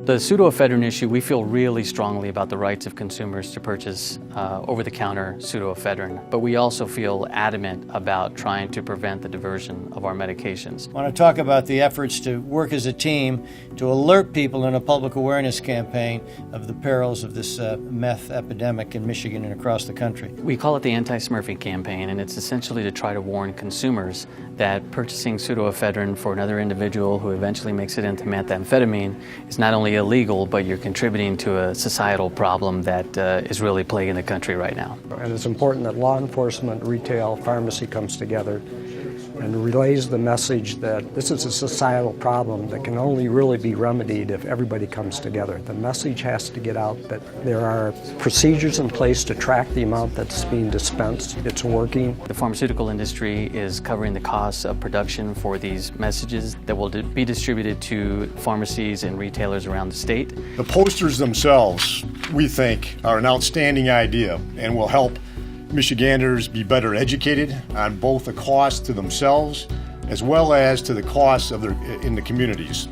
The pseudoephedrine issue, we feel really strongly about the rights of consumers to purchase over-the-counter pseudoephedrine, but we also feel adamant about trying to prevent the diversion of our medications. I want to talk about the efforts to work as a team to alert people in a public awareness campaign of the perils of this meth epidemic in Michigan and across the country. We call it the Anti-Smurfing campaign, and it's essentially to try to warn consumers that purchasing pseudoephedrine for another individual who eventually makes it into methamphetamine is not only illegal, but you're contributing to a societal problem that is really plaguing the country right now. And it's important that law enforcement, retail, pharmacy comes together and relays the message that this is a societal problem that can only really be remedied if everybody comes together. The message has to get out that there are procedures in place to track the amount that's being dispensed. It's working. The pharmaceutical industry is covering the costs of production for these messages that will be distributed to pharmacies and retailers around the state. The posters themselves, we think, are an outstanding idea and will help Michiganders be better educated on both the cost to themselves as well as to the costs of in the communities.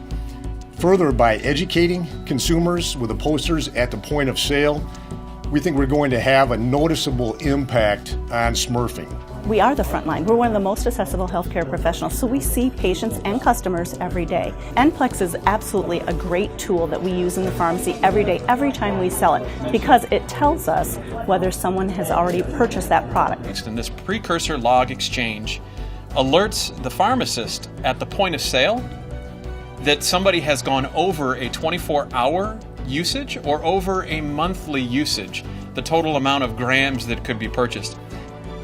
Further, by educating consumers with the posters at the point of sale, we think we're going to have a noticeable impact on Smurfing. We are the front line. We're one of the most accessible healthcare professionals, so we see patients and customers every day. NPLEX is absolutely a great tool that we use in the pharmacy every day, every time we sell it, because it tells us whether someone has already purchased that product. And this precursor log exchange alerts the pharmacist at the point of sale that somebody has gone over a 24-hour usage or over a monthly usage, the total amount of grams that could be purchased.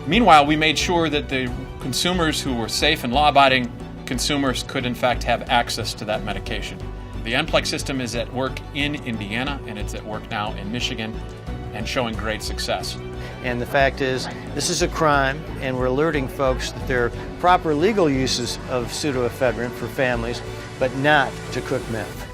Meanwhile, we made sure that the consumers who were safe and law-abiding consumers could in fact have access to that medication. The NPLEX system is at work in Indiana, and it's at work now in Michigan, and showing great success. And the fact is, this is a crime, and we're alerting folks that there are proper legal uses of pseudoephedrine for families, but not to cook meth.